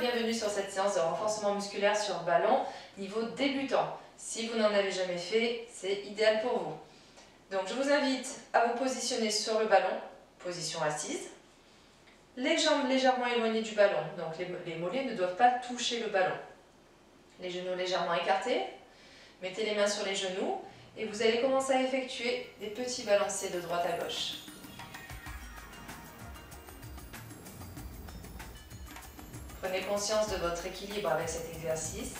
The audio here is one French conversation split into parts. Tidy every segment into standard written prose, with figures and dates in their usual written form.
bienvenue sur cette séance de renforcement musculaire sur ballon niveau débutant. Si vous n'en avez jamais fait, c'est idéal pour vous. Donc je vous invite à vous positionner sur le ballon, position assise. Les jambes légèrement éloignées du ballon, donc les mollets ne doivent pas toucher le ballon. Les genoux légèrement écartés, mettez les mains sur les genoux et vous allez commencer à effectuer des petits balancés de droite à gauche. Prenez conscience de votre équilibre avec cet exercice.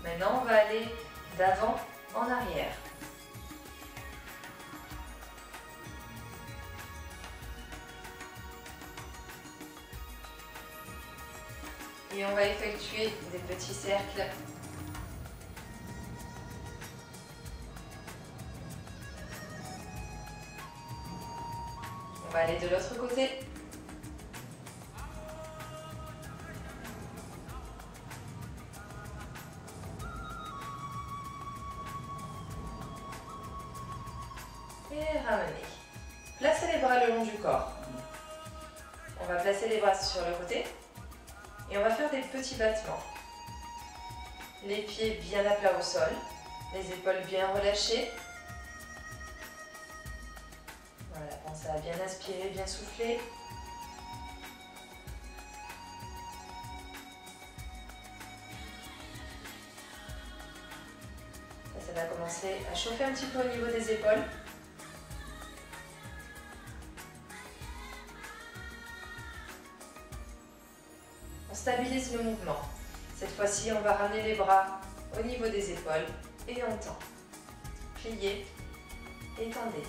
Maintenant, on va aller d'avant en arrière. Et on va effectuer des petits cercles. On va aller de l'autre côté. Et ramener. Placez les bras le long du corps. On va placer les bras sur le côté et on va faire des petits battements. Les pieds bien à plat au sol, les épaules bien relâchées. Voilà, pensez à bien inspirer, bien souffler. Ça va commencer à chauffer un petit peu au niveau des épaules. On stabilise le mouvement. Cette fois-ci, on va ramener les bras au niveau des épaules et on tend. Pliez, étendez.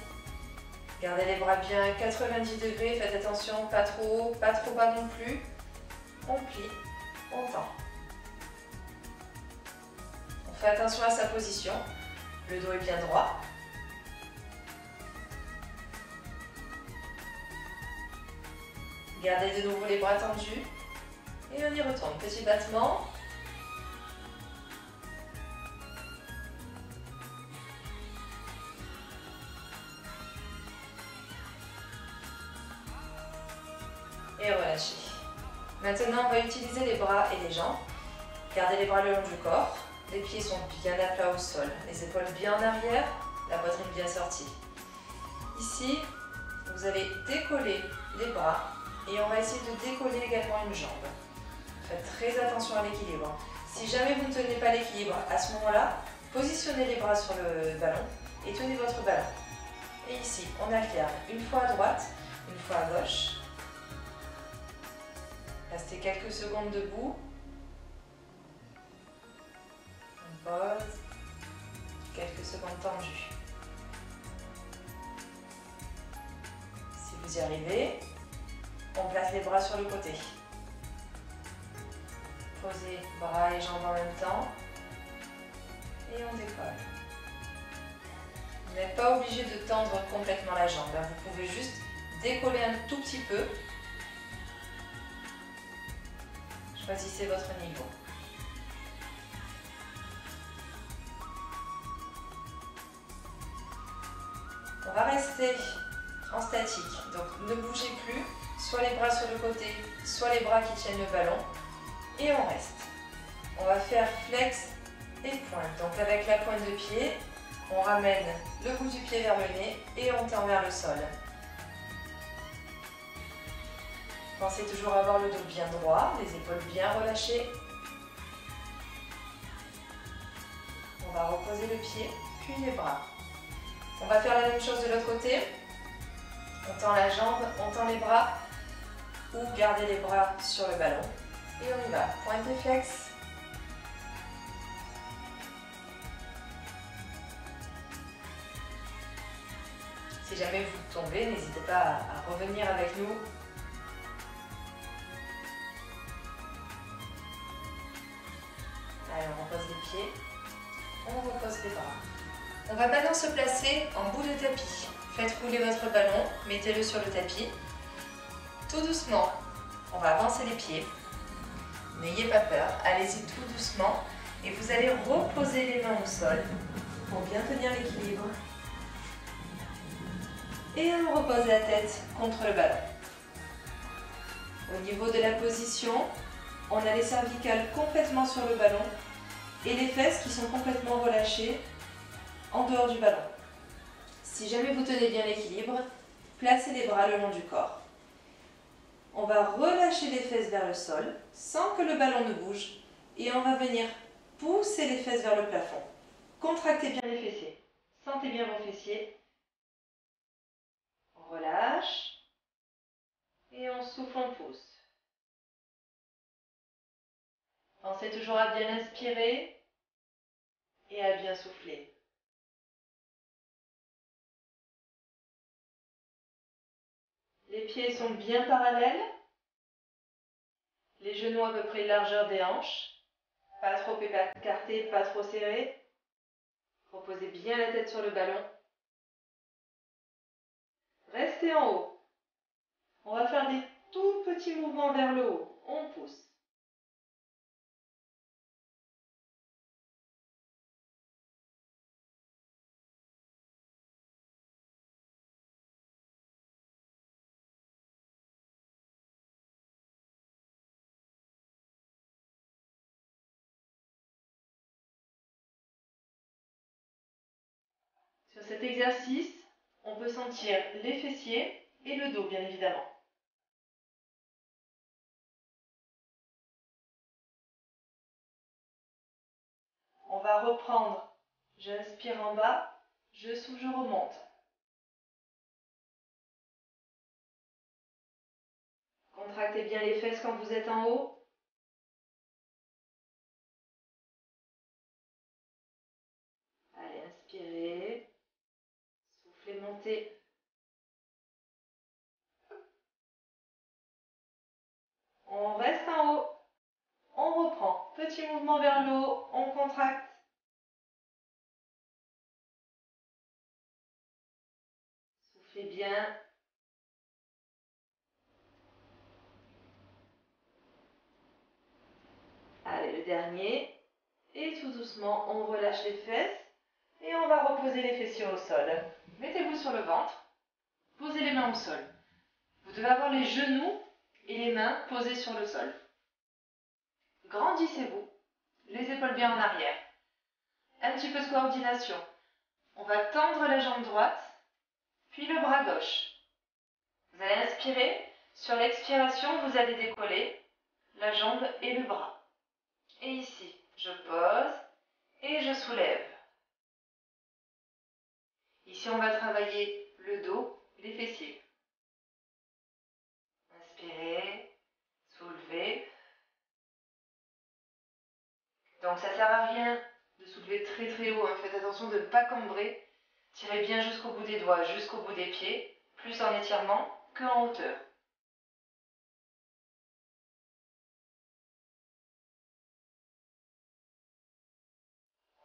Gardez les bras bien à 90 degrés, faites attention, pas trop haut, pas trop bas non plus. On plie, on tend. On fait attention à sa position. Le dos est bien droit. Gardez de nouveau les bras tendus. Et on y retourne. Petit battement. Et relâchez. Maintenant, on va utiliser les bras et les jambes. Gardez les bras le long du corps. Les pieds sont bien à plat au sol. Les épaules bien en arrière. La poitrine bien sortie. Ici, vous allez décoller les bras. Et on va essayer de décoller également une jambe. Faites très attention à l'équilibre. Si jamais vous ne tenez pas l'équilibre, à ce moment-là, positionnez les bras sur le ballon et tenez votre ballon. Et ici, on alterne une fois à droite, une fois à gauche. Restez quelques secondes debout. On pose. Quelques secondes tendues. Si vous y arrivez, on place les bras sur le côté. Posez bras et jambes en même temps. Et on décolle. Vous n'êtes pas obligé de tendre complètement la jambe. Vous pouvez juste décoller un tout petit peu. Choisissez votre niveau. On va rester en statique. Donc ne bougez plus. Soit les bras sur le côté, soit les bras qui tiennent le ballon. Et on reste. On va faire flex et pointe. Donc avec la pointe de pied, on ramène le bout du pied vers le nez et on tend vers le sol. Pensez toujours à avoir le dos bien droit, les épaules bien relâchées. On va reposer le pied, puis les bras. On va faire la même chose de l'autre côté. On tend la jambe, on tend les bras ou gardez les bras sur le ballon. Et on y va. Pointe et flex. Si jamais vous tombez, n'hésitez pas à revenir avec nous. Allez, on repose les pieds. On repose les bras. On va maintenant se placer en bout de tapis. Faites rouler votre ballon, mettez-le sur le tapis. Tout doucement, on va avancer les pieds. N'ayez pas peur, allez-y tout doucement et vous allez reposer les mains au sol pour bien tenir l'équilibre. Et on repose la tête contre le ballon. Au niveau de la position, on a les cervicales complètement sur le ballon et les fesses qui sont complètement relâchées en dehors du ballon. Si jamais vous tenez bien l'équilibre, placez les bras le long du corps. On va relâcher les fesses vers le sol sans que le ballon ne bouge et on va venir pousser les fesses vers le plafond. Contractez bien les fessiers. Sentez bien vos fessiers. On relâche et on souffle, on pousse. Pensez toujours à bien inspirer et à bien souffler. Les pieds sont bien parallèles. Les genoux à peu près largeur des hanches. Pas trop écartés, pas trop serrés. Reposez bien la tête sur le ballon. Restez en haut. On va faire des tout petits mouvements vers le haut. On pousse. Sur cet exercice, on peut sentir les fessiers et le dos, bien évidemment. On va reprendre. J'inspire en bas, je souffle, je remonte. Contractez bien les fesses quand vous êtes en haut. Allez, inspirez. Soufflez, montez. On reste en haut. On reprend. Petit mouvement vers le haut. On contracte. Soufflez bien. Allez, le dernier. Et tout doucement, on relâche les fesses. Et on va reposer les fessiers au sol. Mettez-vous sur le ventre. Posez les mains au sol. Vous devez avoir les genoux et les mains posées sur le sol. Grandissez-vous. Les épaules bien en arrière. Un petit peu de coordination. On va tendre la jambe droite, puis le bras gauche. Vous allez inspirer. Sur l'expiration, vous allez décoller la jambe et le bras. Et ici, je pose et je soulève. Ici, on va travailler le dos, les fessiers. Inspirez, soulevez. Donc ça ne sert à rien de soulever très très haut. Faites attention de ne pas cambrer. Tirez bien jusqu'au bout des doigts, jusqu'au bout des pieds, plus en étirement qu'en hauteur.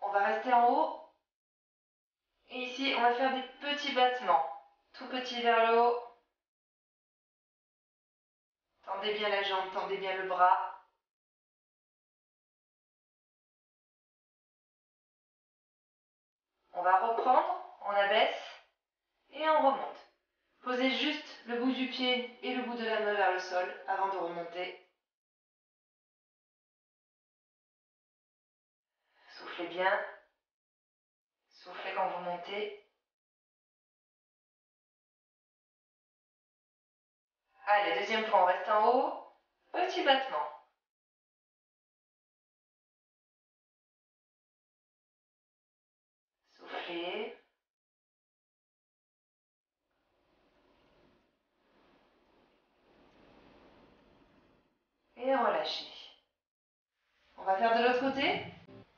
On va rester en haut. Et ici, on va faire des petits battements. Tout petit vers le haut. Tendez bien la jambe, tendez bien le bras. On va reprendre, on abaisse et on remonte. Posez juste le bout du pied et le bout de la main vers le sol avant de remonter. Soufflez bien. Soufflez quand vous montez. Allez, deuxième fois, on reste en haut. Petit battement. Soufflez. Et relâchez. On va faire de l'autre côté.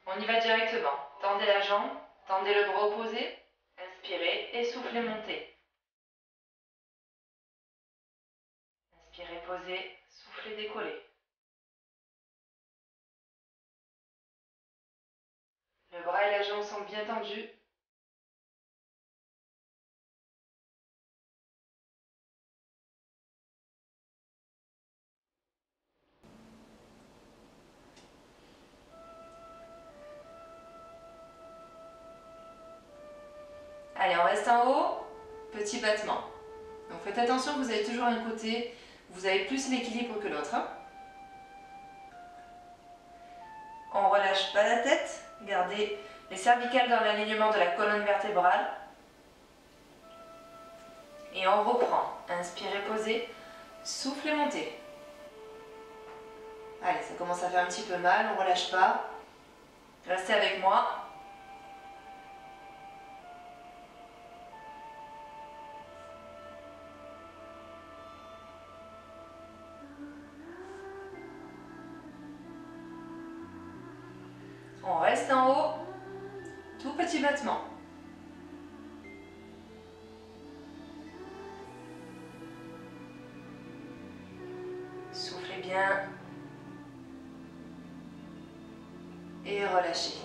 On y va directement. Tendez la jambe, tendez le bras opposé. Inspirez et soufflez, montez. Inspirez, posez, soufflez, décollez. Le bras et la jambe sont bien tendus. Allez, on reste en haut. Petit battement. Donc faites attention, vous avez toujours un côté vous avez plus l'équilibre que l'autre. Hein. On ne relâche pas la tête, gardez les cervicales dans l'alignement de la colonne vertébrale. Et on reprend. Inspirez, posez, soufflez, montez. Allez, ça commence à faire un petit peu mal, on ne relâche pas. Restez avec moi. On reste en haut, tout petit battement. Soufflez bien. Et relâchez.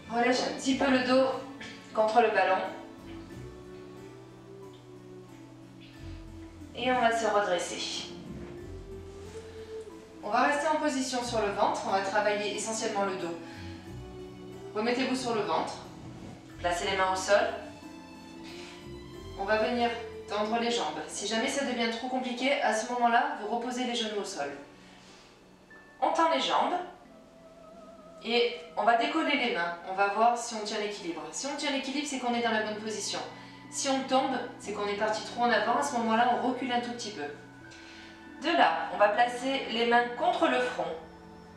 Relâchez un petit peu le dos contre le ballon. Et on va se redresser. On va rester en position sur le ventre, on va travailler essentiellement le dos. Remettez-vous sur le ventre, placez les mains au sol. On va venir tendre les jambes. Si jamais ça devient trop compliqué, à ce moment-là, vous reposez les genoux au sol. On tend les jambes et on va décoller les mains. On va voir si on tient l'équilibre. Si on tient l'équilibre, c'est qu'on est dans la bonne position. Si on tombe, c'est qu'on est parti trop en avant. À ce moment-là, on recule un tout petit peu. De là, on va placer les mains contre le front,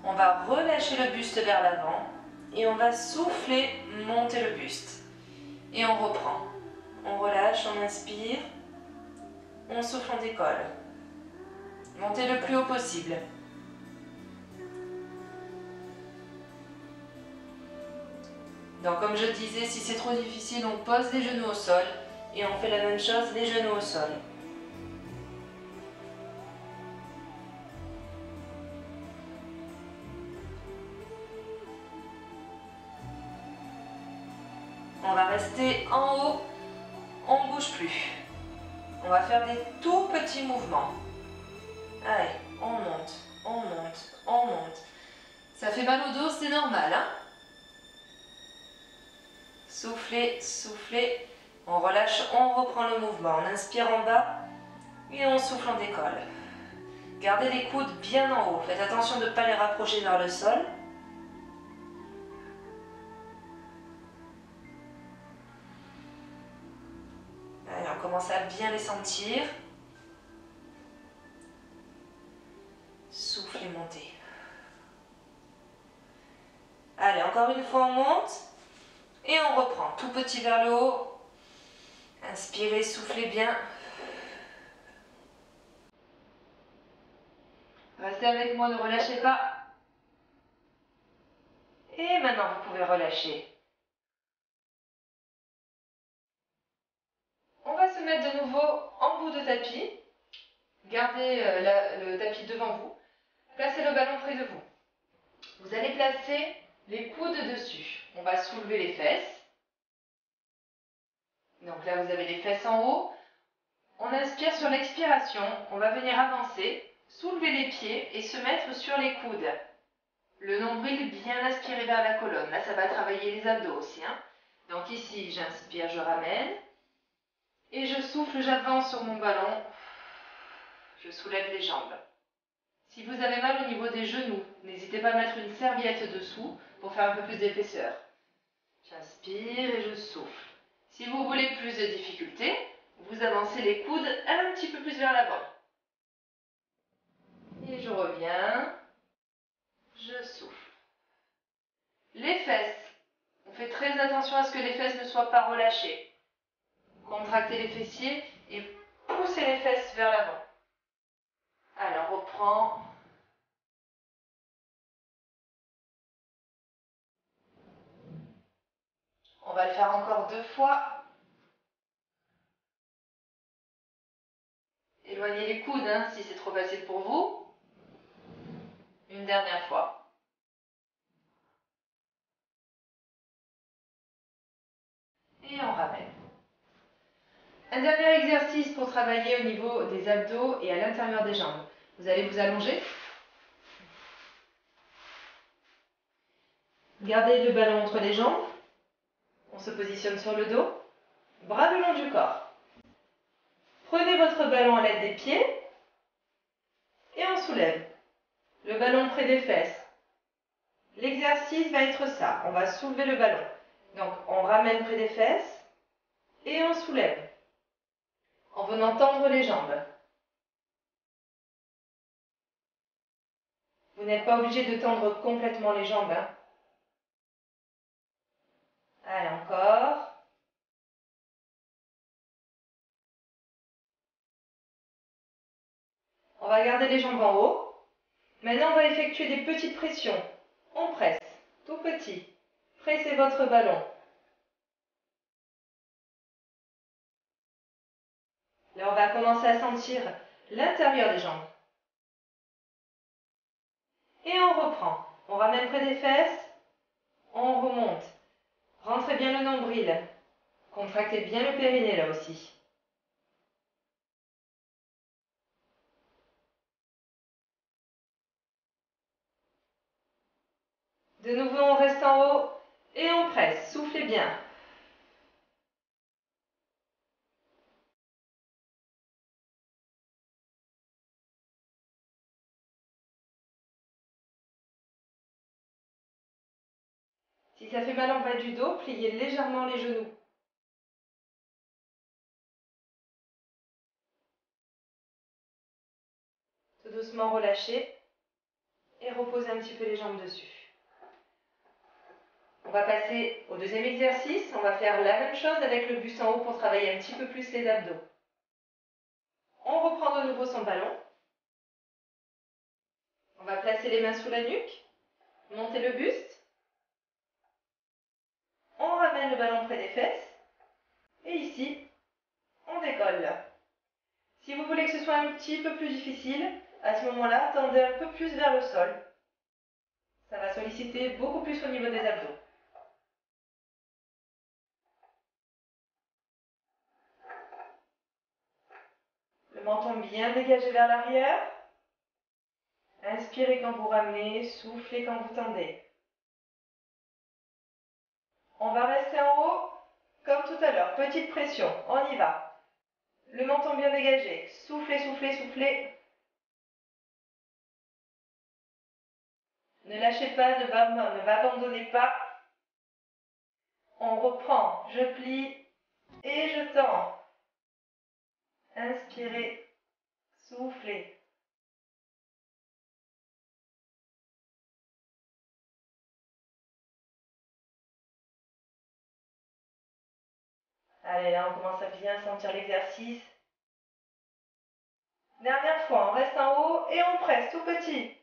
on va relâcher le buste vers l'avant et on va souffler, monter le buste. Et on reprend. On relâche, on inspire, on souffle, on décolle. Montez le plus haut possible. Donc comme je disais, si c'est trop difficile, on pose les genoux au sol et on fait la même chose, les genoux au sol. On va rester en haut, on ne bouge plus. On va faire des tout petits mouvements. Allez, on monte, on monte, on monte. Ça fait mal au dos, c'est normal, hein? Soufflez, soufflez. On relâche, on reprend le mouvement. On inspire en bas et on souffle, on décolle. Gardez les coudes bien en haut. Faites attention de ne pas les rapprocher vers le sol. Allez, on commence à bien les sentir. Soufflez, montez. Allez, encore une fois, on monte. Et on reprend. Tout petit vers le haut. Inspirez, soufflez bien. Restez avec moi, ne relâchez pas. Et maintenant, vous pouvez relâcher. On va se mettre de nouveau en bout de tapis. Gardez le tapis devant vous. Placez le ballon près de vous. Vous allez placer les coudes dessus. On va soulever les fesses. Donc là, vous avez les fesses en haut. On inspire sur l'expiration. On va venir avancer, soulever les pieds et se mettre sur les coudes. Le nombril bien aspiré vers la colonne. Là, ça va travailler les abdos aussi. Hein. Donc ici, j'inspire, je ramène. Et je souffle, j'avance sur mon ballon. Je soulève les jambes. Si vous avez mal au niveau des genoux, n'hésitez pas à mettre une serviette dessous pour faire un peu plus d'épaisseur. J'inspire et je souffle. Si vous voulez plus de difficulté, vous avancez les coudes un petit peu plus vers l'avant. Et je reviens. Je souffle. Les fesses. On fait très attention à ce que les fesses ne soient pas relâchées. Contractez les fessiers et poussez les fesses vers l'avant. Alors, on reprend. On va le faire encore 2 fois. Éloignez les coudes hein, si c'est trop facile pour vous. Une dernière fois. Et on ramène. Un dernier exercice pour travailler au niveau des abdos et à l'intérieur des jambes. Vous allez vous allonger. Gardez le ballon entre les jambes. On se positionne sur le dos. Bras le long du corps. Prenez votre ballon à l'aide des pieds soulève. Le ballon près des fesses. L'exercice va être ça. On va soulever le ballon. Donc, on ramène près des fesses et on soulève. En venant tendre les jambes. Vous n'êtes pas obligé de tendre complètement les jambes. Hein. Allez, encore. On va garder les jambes en haut. Maintenant, on va effectuer des petites pressions. On presse, tout petit. Pressez votre ballon. Là, on va commencer à sentir l'intérieur des jambes. Et on reprend. On ramène près des fesses. On remonte. Rentrez bien le nombril. Contractez bien le périnée là aussi. De nouveau, on reste en haut et on presse. Soufflez bien. Si ça fait mal en bas du dos, pliez légèrement les genoux. Tout doucement relâchez et reposez un petit peu les jambes dessus. On va passer au deuxième exercice. On va faire la même chose avec le buste en haut pour travailler un petit peu plus les abdos. On reprend de nouveau son ballon. On va placer les mains sous la nuque, monter le buste. On ramène le ballon près des fesses. Et ici, on décolle. Si vous voulez que ce soit un petit peu plus difficile, à ce moment-là, tendez un peu plus vers le sol. Ça va solliciter beaucoup plus au niveau des abdos. Le menton bien dégagé vers l'arrière. Inspirez quand vous ramenez, soufflez quand vous tendez. On va rester en haut comme tout à l'heure. Petite pression, on y va. Le menton bien dégagé. Soufflez, soufflez, soufflez. Ne lâchez pas, ne m'abandonnez pas. On reprend. Je plie et je tends. Inspirez, soufflez. Allez, là, on commence à bien sentir l'exercice. Dernière fois, on reste en haut et on presse tout petit.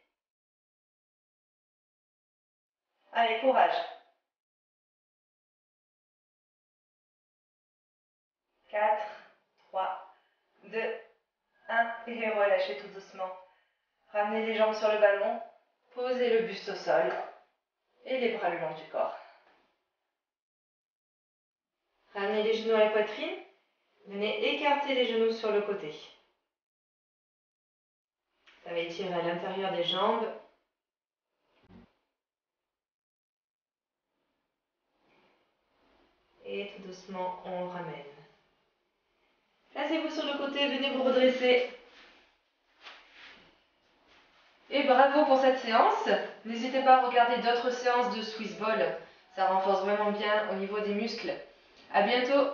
Allez, courage. 4, 3, 2, 1. Et relâchez tout doucement. Ramenez les jambes sur le ballon. Posez le buste au sol. Et les bras le long du corps. Ramenez les genoux à la poitrine. Venez écarter les genoux sur le côté. Ça va étirer à l'intérieur des jambes. Et tout doucement, on ramène. Placez-vous sur le côté, venez vous redresser. Et bravo pour cette séance. N'hésitez pas à regarder d'autres séances de Swiss Ball. Ça renforce vraiment bien au niveau des muscles. À bientôt.